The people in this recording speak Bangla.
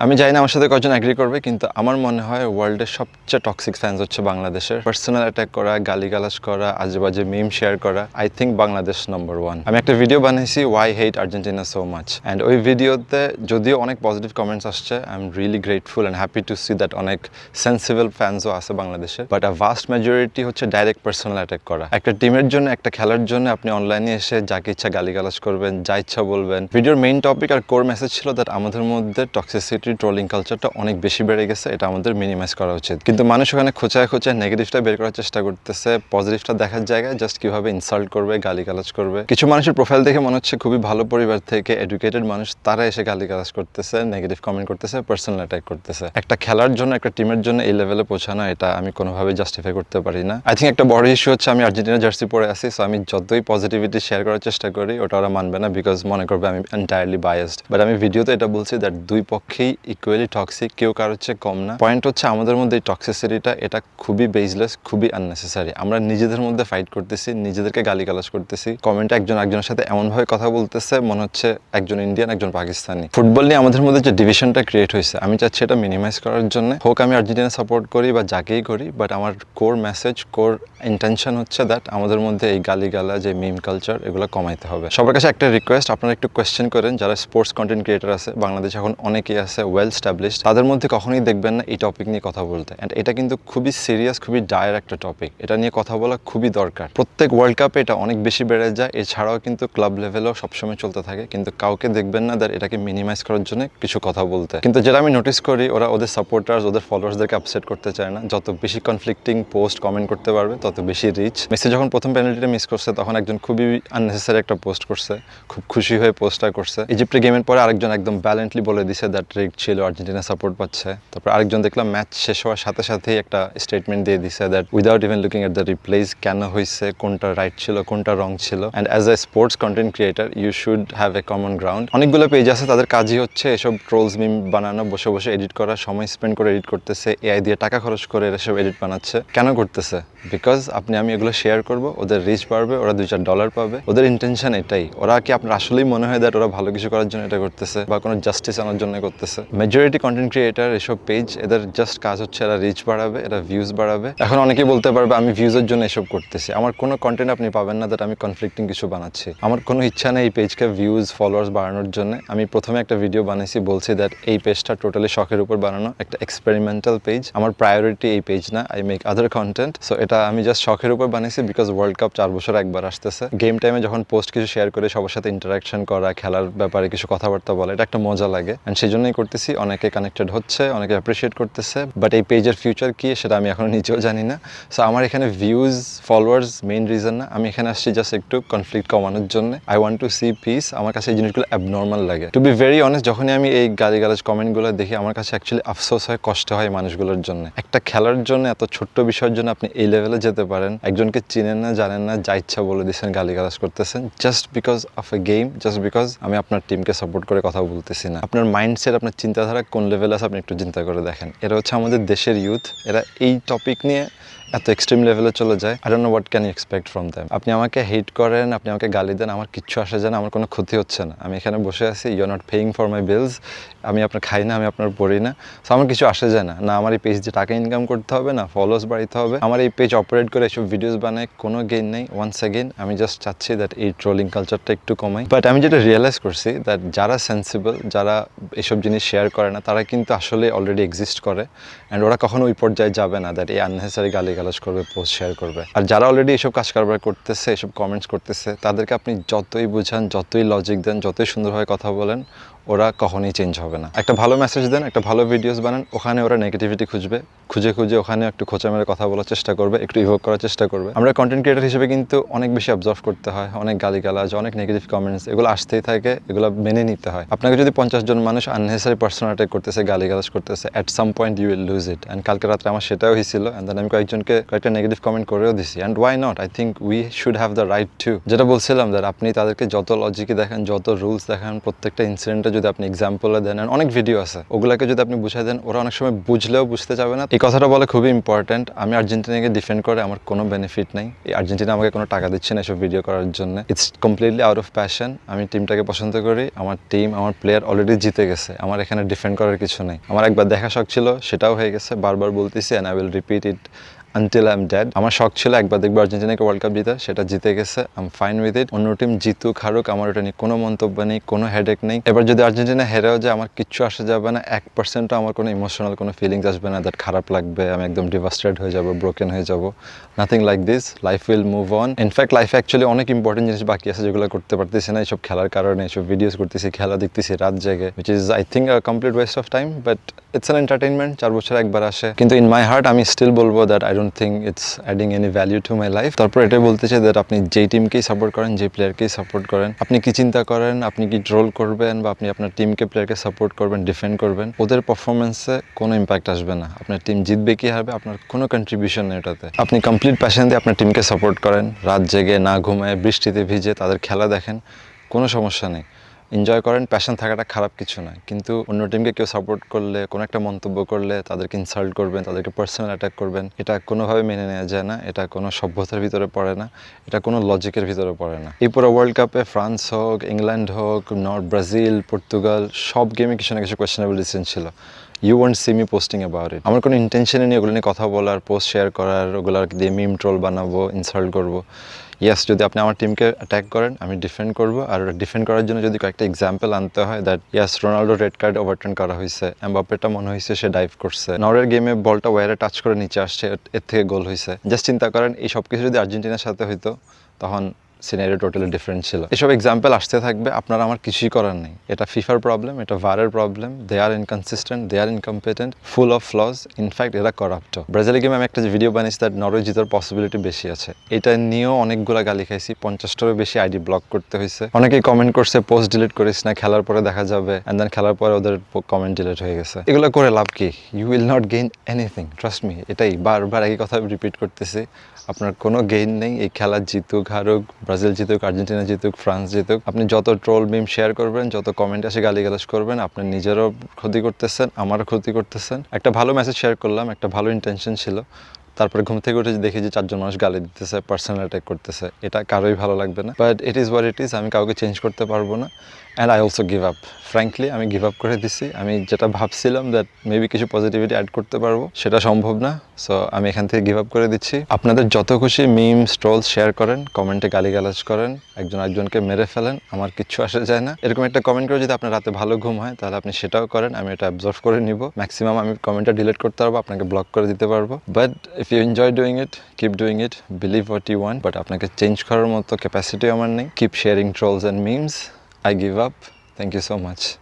আমি জানি না আমার সাথে কজন এগ্রি করবে, কিন্তু আমার মনে হয় ওয়ার্ল্ডের সবচেয়ে টক্সিক ফ্যান্স হচ্ছে বাংলাদেশের। পার্সোনাল অ্যাটাক করা, গালিগালাজ করা, আজেবাজে মিম শেয়ার করা, আই থিঙ্ক বাংলাদেশ নম্বর 1। আমি একটা ভিডিও বানিয়েছি why hate Argentina so much, and ওই ভিডিওতে যদিও অনেক পজিটিভ কমেন্টস আসছে, I am really grateful and happy to see that অনেক সেন্সিবল ফ্যান্সও আছে বাংলাদেশের, বাট আ ভাস্ট মেজরিটি হচ্ছে ডাইরেক্ট পার্সোনাল অ্যাটাক করা। একটা টিমের জন্য, একটা খেলার জন্য আপনি অনলাইনে এসে যাকে ইচ্ছা গালিগালাজ করবেন, যা ইচ্ছা বলবেন। ভিডিওর মেইন টপিক আর কোর মেসেজ ছিল দ্যাট আমাদের মধ্যে টক্সিসিটি, ট্রোলিং কালচারটা অনেক বেশি বেড়ে গেছে, এটা আমাদের মিনিমাইজ করা উচিত। কিন্তু মানুষ ওখানে খোঁচায় নেগেটিভটা বের করার চেষ্টা করতেছে, পজিটিভটা দেখার জায়গায় জাস্ট কিভাবে ইনসাল্ট করবে, গালিগালাজ করবে। কিছু মানুষের প্রোফাইল দেখে মনে হচ্ছে খুবই ভালো পরিবার থেকে এডুকেটেড মানুষ, তারা এসে গালিগালাজ করতেছে, নেগেটিভ কমেন্ট করতেছে, পার্সোনাল অ্যাটাক করতেছে। একটা খেলার জন্য, একটা টিমের জন্য এই লেভেলে পৌঁছানো, এটা আমি কোনোভাবে জাস্টিফাই করতে পারি না। আই থিঙ্ক একটা বড় ইস্যু হচ্ছে আমি আর্জেন্টিনা জার্সি পরে আসি, সো আমি যতই পজিটিভিটি শেয়ার করার চেষ্টা করি ওটা ওরা মানবে না, বিকজ মনে করবে আমি এন্টায়ারলি বায়াসড। বাট আমি ভিডিওতে এটা বলছি দ্যাট দুই পক্ষেই ইকুয়ালি টক্সিক, কেউ কারোর চেয়ে কম না। পয়েন্ট হচ্ছে আমাদের মধ্যে এই টক্সিসিটিটা, এটা খুবই বেসলেস, খুবই আননেসেসারি। আমরা নিজেদের মধ্যে ফাইট করতেছি, নিজেদেরকে গালিগালাজ করতেছি, কমেন্টে একজন একজনের সাথে এমনভাবে কথা বলতেছে মনে হচ্ছে একজন ইন্ডিয়ান, একজন পাকিস্তানি। ফুটবল নিয়ে আমাদের মধ্যে যে ডিভিশনটা ক্রিয়েট হয়েছে, আমি চাচ্ছি এটা মিনিমাইজ করার জন্য। হোক আমি আর্জেন্টিনা সাপোর্ট করি বা যাকেই করি, বাট আমার কোর মেসেজ, কোর ইন্টেনশন হচ্ছে দ্যাট আমাদের মধ্যে এই গালিগালা, যে মিম কালচার, এগুলো কমাইতে হবে। সবার কাছে একটা রিকোয়েস্ট, আপনারা একটু কোয়েশ্চেন করেন যারা স্পোর্টস কন্টেন্ট ক্রিয়েটার আছে বাংলাদেশে, এখন অনেকেই আছে ওয়েল স্টাবলিশড, তাদের মধ্যে কখনোই দেখবেন না এই টপিক নিয়ে কথা বলতে। অ্যান্ড এটা কিন্তু খুবই সিরিয়াস, খুবই ডায়ার একটা টপিক, এটা নিয়ে কথা বলা খুবই দরকার। প্রত্যেক ওয়ার্ল্ড কাপে এটা অনেক বেশি বেড়ে যায়, এছাড়াও কিন্তু ক্লাব লেভেলেও সবসময় চলতে থাকে, কিন্তু কাউকে দেখবেন না দ্যাট এটাকে মিনিমাইজ করার জন্য কিছু কথা বলতে। কিন্তু যেটা আমি নোটিস করি, ওরা ওদের সাপোর্টার্স, ওদের ফলোয়ার্সদেরকে আপসেট করতে চায় না। যত বেশি কনফ্লিক্টিং পোস্ট কমেন্ট করতে পারবে তত বেশি রিচ। মেসি যখন প্রথম পেনাল্টিটা মিস করছে, তখন একজন খুবই আননেসেসারি একটা পোস্ট করছে, খুব খুশি হয়ে পোস্টটা করছে। ইজিপ্টের গেমের পরে আরেকজন একদম ব্যালেন্টলি বলে দিছে দ্যাট রিগ ছিল, আর্জেন্টিনা সাপোর্ট পাচ্ছে। তারপর আরেকজন দেখলাম ম্যাচ শেষ হওয়ার সাথে সাথেই একটা স্টেটমেন্ট দিয়ে দিছে that without even looking at the replays, কেন হয়েছে, কোনটা রাইট ছিল, কোনটা রং ছিল। And as a sports content creator you should have a common ground. অনেকগুলো পেজ আছে, তাদের কাজই হচ্ছে এসব ট্রোলস মিম বানানো, বসে বসে এডিট করা, সময় স্পেন্ড করে এডিট করতেছে, এআই দিয়ে টাকা খরচ করে এসব এডিট বানাচ্ছে। কেন করতেছে? বিকজ আমি এগুলো শেয়ার করব, ওদের রিচ বাড়বে, ওরা $2-4 পাবে, ওদের ইন্টেনশন এটাই। ওরা কি আপনার আসলেই মনে হয় দ্যাট ওরা ভালো কিছু করার জন্য এটা করতেছে বা কোনো জাস্টিস আনার জন্য করতেছে? মেজরিটি কন্টেন্ট ক্রিয়েটার এসব পেজ, এদের জাস্ট কাজ হচ্ছে এরা রিচ বাড়াবে, এরা ভিউজ বাড়াবে। এখন অনেকেই বলতে পারবে আমি ভিউজের জন্য এসব করতেছি। আমার কোনো কন্টেন্ট আপনি পাবেন না দ্যাট আমি কনফ্লিক্টিং কিছু বানাচ্ছি। আমার কোনো ইচ্ছা নেই এই পেজকে ভিউজ, ফলোয়ার্স বাড়ানোর জন্য। আমি প্রথমে একটা ভিডিও বানিয়েছি, বলছি দ্যাট এই পেজটা টোটালি শখের উপর বানানো, একটা এক্সপেরিমেন্টাল পেজ। আমার প্রায়োরিটি এই পেজ না, I make other content. So এটা আমি জাস্ট শখের উপর বানিয়েছি, বিকজ ওয়ার্ল্ড কাপ 4 বছর একবার আসতেছে। গেম টাইমে যখন পোস্ট কিছু শেয়ার করে সবার সাথে ইন্টারাকশন করা, খেলার ব্যাপারে কিছু কথাবার্তা বলা, এটা একটা মজা লাগে, অ্যান্ড সেই জন্যই করতেছি। অনেকে কানেক্টেড হচ্ছে, অনেকে অ্যাপ্রিসিয়েট করতেছে, বাট এই পেজের ফিউচার কি সেটা আমি এখনো নিজেও জানি না। সো আমার এখানে ভিউজ, ফলোয়ার্স মেইন রিজন না, আমি এখানে আসছি জাস্ট একটু কনফ্লিক্ট কমানোর জন্য। I want to see peace. আমার কাছে এই জিনিসগুলো অ্যাবনর্মাল লাগে, টু বি ভেরি অনেস্ট। যখনই আমি এই গালিগালাজ কমেন্টগুলো দেখি, আমার কাছে অ্যাকচুয়ালি আফসোস হয়, কষ্ট হয় মানুষগুলোর জন্য। একটা খেলার জন্য, এত ছোট্ট বিষয়ের জন্য আপনি এই লেভেলে যেতে পারেন, একজনকে চিনেন না, জানেন না, যা ইচ্ছা বলে দিচ্ছেন, গালিগালাজ করতেছেন, just because of A game, just because আমি আপনার টিমকে সাপোর্ট করে কথা বলতেছি না। আপনার মাইন্ডসেট, আপনার চিন্তাধারা কোন লেভেলে আছে আপনি একটু চিন্তা করে দেখেন। এরা হচ্ছে আমাদের দেশের ইউথ, এরা এই টপিক নিয়ে এত এক্সট্রিম লেভেলে চলে যায়। I don't know what can you expect from them. আপনি আমাকে হেট করেন, আপনি আমাকে গালি দেন, আমার কিচ্ছু আসে যায় না, আমার কোনো ক্ষতি হচ্ছে না। আমি এখানে বসে আছি, you are not paying for my bills. আমি আপনার খাই না, আমি আপনার পড়ি না, সো আমার কিছু আসে যায় না। না আমার এই পেজ দিয়ে টাকা ইনকাম করতে হবে, না ফলোয়ার্স বাড়াইতে হবে। আমার এই পেজ অপারেট করে এসব ভিডিওস বানায় কোনো গেইন নেই। ওয়ান্স অ্যাগেন আমি জাস্ট চাচ্ছি দ্যাট এই ট্রোলিং কালচারটা একটু কমাই। বাট আমি যেটা রিয়েলাইজ করছি দ্যাট যারা সেন্সিবল, যারা এসব জিনিস শেয়ার করে না, তারা কিন্তু আসলে অলরেডি এক্সিস্ট করে, অ্যান্ড ওরা কখনো ওই পর্যায়ে যাবে না দ্যাট এই আননেসেসারি গালিগালাজ করবে, পোস্ট শেয়ার করবে। আর যারা অলরেডি এসব কাজ কারবার করতেছে, এসব কমেন্টস করতেছে, তাদেরকে আপনি যতই বুঝান, যতই লজিক দেন, যতই সুন্দরভাবে কথা বলেন, ওরা কখনোই চেঞ্জ হবে না। একটা ভালো মেসেজ দেন, একটা ভালো ভিডিওস বানান, ওখানে ওরা নেগেটিভিটি খুঁজবে, খুঁজে খুঁজে ওখানে একটু খোঁচা মেরে কথা বলার চেষ্টা করবে, একটু ইভোক করার চেষ্টা করবে। আমরা কন্টেন্ট ক্রিয়েটার হিসেবে কিন্তু অনেক বেশি অবজার্ভ করতে হয়, অনেক গালিগালাজ, অনেক নেগেটিভ কমেন্টস, এগুলো আসতেই থাকে, এগুলো মেনে নিতে হয়। আপনাকে যদি 50 জন মানুষ আননেসেসারি পার্সোনাল অ্যাটাক করতেছে, গালিগালাজ করতেছে, at some point you will lose it. And কালকে রাত্রে আমার সেটাও হয়েছিল, অ্যান্ড দেন আমি কয়েকজনকে কয়েকটা নেগেটিভ কমেন্ট করেও দিছি। And why not? I think we should have the right to. যেটা বলছিলাম, যেটা আপনি তাদেরকে যত লজিকে দেখেন, যত রুলস দেখান, প্রত্যেকটা ইনসিডেন্টে বিষয়টা যদি আপনি এক্সাম্পলে দেন, অনেক ভিডিও আছে, ওগুলোকে যদি আপনি বুঝাই দেন, ওরা অনেক সময় বুঝলেও বুঝতে চাবে না। এই কথাটা বলা খুবই ইম্পর্টেন্ট। আমি আর্জেন্টিনাকে ডিফেন্ড করে আমার কোনো বেনিফিট নেই। এই আর্জেন্টিনা আমাকে কোনো টাকা দিচ্ছে না এসব ভিডিও করার জন্য। It's completely out of passion. আমি টিমটাকে পছন্দ করি, আমার টিম, আমার প্লেয়ার অলরেডি জিতে গেছে, আমার এখানে ডিফেন্ড করার কিছু নেই। আমার একবার দেখা শখ ছিল, সেটাও হয়ে গেছে, বারবার বলতেছি, and I will repeat it until I am dead. আমার শখ ছিল একবার দেখবো আর্জেন্টিনাকে ওয়ার্ল্ড কাপ জিতে, সেটা জিতে গেছে, I am fine with it. অন্য টিম জিতুক হারুক, আমার ওটা নিয়ে কোনো মন্তব্য নেই, কোনো হেডেক নেই। এবার যদি আর্জেন্টিনা হেরেও যায়, আমার কিচ্ছু আসে যাবে না, 1%ও আমার কোনো ইমোশনাল কোনো ফিলিংস আসবে না, দ্যাট খারাপ লাগবে, আমি একদম ডিভাস্টেড হয়ে যাব, ব্রোকেন হয়ে যাব। Nothing like this. Life will move on. In fact লাইফে অ্যাকচুয়ালি অনেক ইম্পর্টেন্ট জিনিস বাকি আছে যেগুলো করতে পারতেছি না এইসব খেলার কারণে। এইসব ভিডিওস করতেছি, খেলা দেখতেছি রাত জেগে, which is I think complete West of time, but it's an entertainment. 4 বছর একবার আসে, কিন্তু ইন মাই হার্ট আমি স্টিল বলবো that I don't think it's adding any value to my life. তারপর এটাই বলতে চাই দ্যাট আপনি যেই টিমকেই সাপোর্ট করেন, যে প্লেয়ারকেই সাপোর্ট করেন, আপনি কি চিন্তা করেন, আপনি কি ট্রোল করবেন বা আপনি আপনার টিমকে প্লেয়ারকে সাপোর্ট করবেন, ডিফেন্ড করবেন, ওদের পারফরমেন্সে কোনো ইম্প্যাক্ট আসবে না। আপনার টিম জিতবে কি হারবে, আপনার কোনো কন্ট্রিবিউশন নেই এটাতে। আপনি কমপ্লিট প্যাশন দিয়ে আপনার টিমকে সাপোর্ট করেন, রাত জেগে না ঘুমায়, বৃষ্টিতে ভিজে তাদের খেলা দেখেন, কোনো সমস্যা নেই, এনজয় করেন। প্যাশন থাকাটা খারাপ কিছু নয়, কিন্তু অন্য টিমকে কেউ সাপোর্ট করলে, কোনো একটা মন্তব্য করলে তাদেরকে ইনসাল্ট করবেন, তাদেরকে পার্সোনাল অ্যাটাক করবেন, এটা কোনোভাবে মেনে নেওয়া যায় না। এটা কোনো সভ্যতার ভিতরে পড়ে না, এটা কোনো লজিকের ভিতরে পড়ে না। এই পুরো ওয়ার্ল্ড কাপে ফ্রান্স হোক, ইংল্যান্ড হোক, ব্রাজিল, পর্তুগাল, সব গেমে কিছু না কিছু কোয়েশ্চেনেবল ডিসিশন ছিল। You want see me posting about it. আমার কোনো ইন্টেনশনে নিয়ে ওগুলো নিয়ে কথা বলার, পোস্ট শেয়ার করার, ওগুলো দিয়ে মিম ট্রোল বানাবো, ইনসাল্ট করবো। ইয়েস, যদি আপনি আমার টিমকে অ্যাটাক করেন, আমি ডিফেন্ড করবো। আর ডিফেন্ড করার জন্য যদি কয়েকটা এক্সাম্পল আনতে হয়, that yes, Ronaldo red card overturn করা হয়েছে, এমবাপ্পেটা মনে হয়েছে সে ডাইভ করছে, নরের গেমে বলটা ওয়ারে টাচ করে নিচে আসছে, এর থেকে গোল হয়েছে। জাস্ট চিন্তা করেন, এই সব কিছু যদি আর্জেন্টিনার সাথে হইতো, তখন সিনারিও টোটালি ডিফারেন্ট ছিল। এসব এক্সাম্পল আসতে থাকবে, আপনার আমার কিছুই করার নেই। এটা ফিফার প্রবলেম, এটা ভারের problem. They are inconsistent, they are incompetent, full of flaws, in fact এরা করাপ্ট। ব্রাজিলের গেমে আমি একটা ভিডিও বানিয়েছি দ্যাট নরওয়ে জিতার পসিবিলিটি বেশি আছে। এটা নিয়েও অনেকগুলো গালি খাইছি, 50টারও বেশি আইডি ব্লক করতে হয়েছে। অনেকেই কমেন্ট করছে পোস্ট ডিলিট করিস না, খেলার পরে দেখা যাবে, অ্যান্ড দেন খেলার পরে ওদের কমেন্ট ডিলিট হয়ে গেছে। এগুলো করে লাভ কি? You will not gain anything, trust me. এটাই বারবার একই কথা রিপিট করতেছি, আপনার কোনো গেইন নেই। এই খেলা জিতুক হারুক, ব্রাজিল জিতুক, আর্জেন্টিনা জিতুক, ফ্রান্স জিতুক, আপনি যত ট্রোল মিম শেয়ার করবেন, যত কমেন্ট আসে গালিগালাজ করবেন, আপনি নিজেরও ক্ষতি করতেছেন, আমারও ক্ষতি করতেছেন। একটা ভালো মেসেজ শেয়ার করলাম, একটা ভালো ইন্টেনশন ছিল, তারপরে ঘুম থেকে উঠে দেখি যে 4 জন মানুষ গালি দিতেছে, পার্সোনাল অ্যাটাক করতেছে, এটা কারোই ভালো লাগবে না। But it is what it is. আমি কাউকে চেঞ্জ করতে পারবো না, and I also give up. Frankly আমি গিভ আপ করে দিছি। আমি যেটা ভাবছিলাম দ্যাট মেবি কিছু পজিটিভিটি অ্যাড করতে পারবো, সেটা সম্ভব না। সো আমি এখান থেকে গিভ আপ করে দিচ্ছি। আপনাদের যত খুশি মিমস ট্রোলস শেয়ার করেন, কমেন্টে গালিগালাজ করেন, একজন একজনকে মেরে ফেলেন, আমার কিচ্ছু আসে যায় না। এরকম একটা কমেন্ট করে যদি আপনার রাতে ভালো ঘুম হয়, তাহলে আপনি সেটাও করেন, আমি এটা অ্যাবজর্ভ করে নিব। ম্যাক্সিমাম আমি কমেন্টটা ডিলিট করতে পারবো, আপনাকে ব্লক করে দিতে পারবো। But if you enjoy doing it, keep doing it, believe what you want. But আপনাকে চেঞ্জ করার মতো ক্যাপাসিটি আমার নেই। Keep sharing trolls and memes. I give up. Thank you so much.